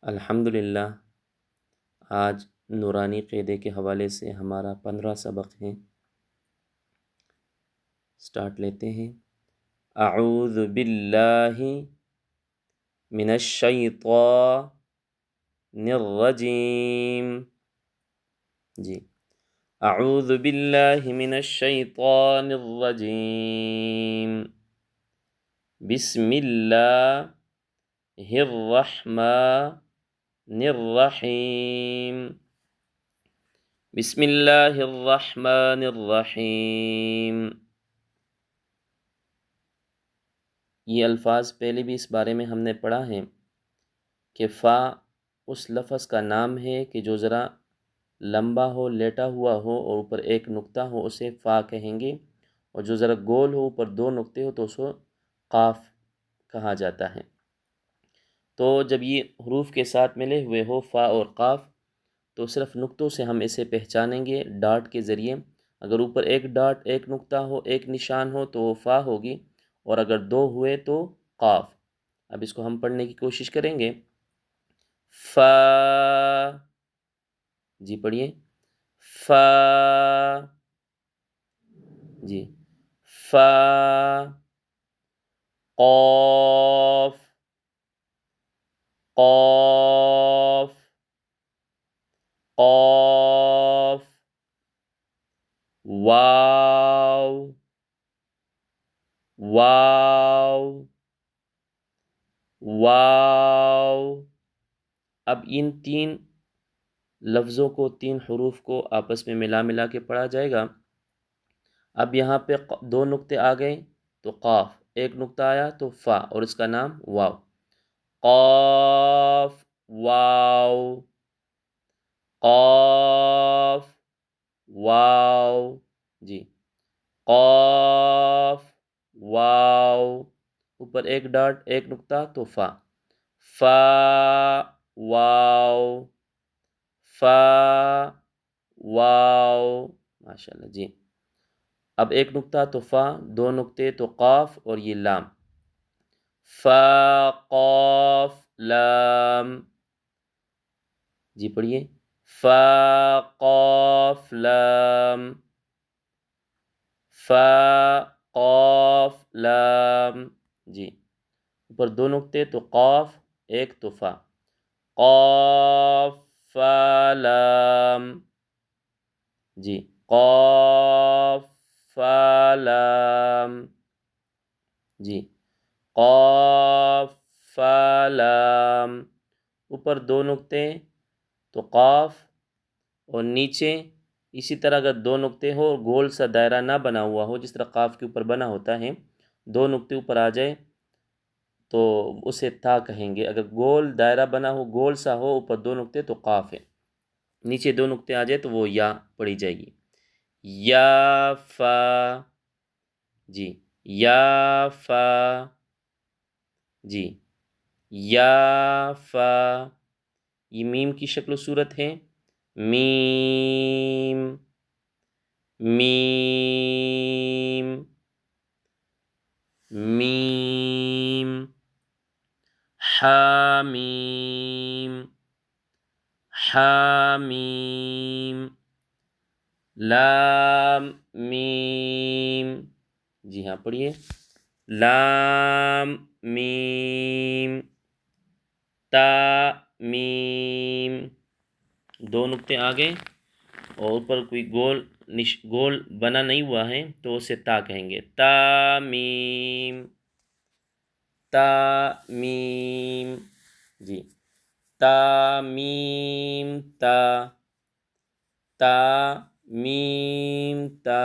الحمدللہ آج نورانی قاعدے کے حوالے سے ہمارا 15 سبق ہے۔ سٹارٹ لیتے ہیں۔ اعوذ باللہ من الشیطان الرجیم۔ جی، اعوذ باللہ من الشیطان الرجیم، بسم اللہ الرحمن الرحیم، بسم اللہ الرحمن الرحیم۔ یہ الفاظ پہلے بھی اس بارے میں ہم نے پڑھا ہے کہ فا اس لفظ کا نام ہے کہ جو ذرا لمبا ہو، لیٹا ہوا ہو اور اوپر ایک نقطہ ہو، اسے فا کہیں گے، اور جو ذرا گول ہو، اوپر دو نقطے ہو، تو اس کو قاف کہا جاتا ہے۔ تو جب یہ حروف کے ساتھ ملے ہوئے ہو فا اور قاف، تو صرف نقطوں سے ہم اسے پہچانیں گے، ڈاٹ کے ذریعے۔ اگر اوپر ایک ڈاٹ، ایک نقطہ ہو، ایک نشان ہو تو وہ فا ہوگی، اور اگر دو ہوئے تو قاف۔ اب اس کو ہم پڑھنے کی کوشش کریں گے۔ فا، جی پڑھیے، فا، جی، فا، قاف، قاف، قاف، واو، واو، واو۔ اب ان تین لفظوں کو، تین حروف کو آپس میں ملا کے پڑھا جائے گا۔ اب یہاں پہ دو نقطے آ گئے تو قاف، ایک نقطہ آیا تو فا، اور اس کا نام واو۔ قاف، واو، قاف، واو، جی، قاف، واو، اوپر ایک ڈاٹ، ایک نقطہ تو فا، فا، واو، فا، واو، ماشاءاللہ، جی۔ اب ایک نقطہ تو فا، دو نقطے تو قاف، اور یہ لام، فا، قاف، لام، جی پڑھیے، فا، قاف، لام، فا، قاف، لام، جی، اوپر دو نقطے تو قاف، ایک تو فا، قاف، فا، لام، جی، قاف، فا، لام، جی، قاف، فا، لام، اوپر دو نقطے تو قاف، اور نیچے اسی طرح اگر دو نقطے ہو اور گول سا دائرہ نہ بنا ہوا ہو، جس طرح قاف کے اوپر بنا ہوتا ہے، دو نقطے اوپر آ جائے تو اسے تا کہیں گے۔ اگر گول دائرہ بنا ہو، گول سا ہو، اوپر دو نقطے تو قاف ہے، نیچے دو نقطے آ جائے تو وہ یا پڑھی جائے گی۔ یا، فا، جی، یا، فا، جی، یا، فا، یہ میم کی شکل و صورت ہے، میم، میم، میم، حامیم، حامیم، لام، میم، جی ہاں پڑھیے، لام، میم، تا، میم، دو نقطے آ گئے اور اوپر کوئی گول بنا نہیں ہوا ہے تو اسے تا کہیں گے، تا، میم، تا، میم، جی، تا، میم، تا، تا، میم، تا،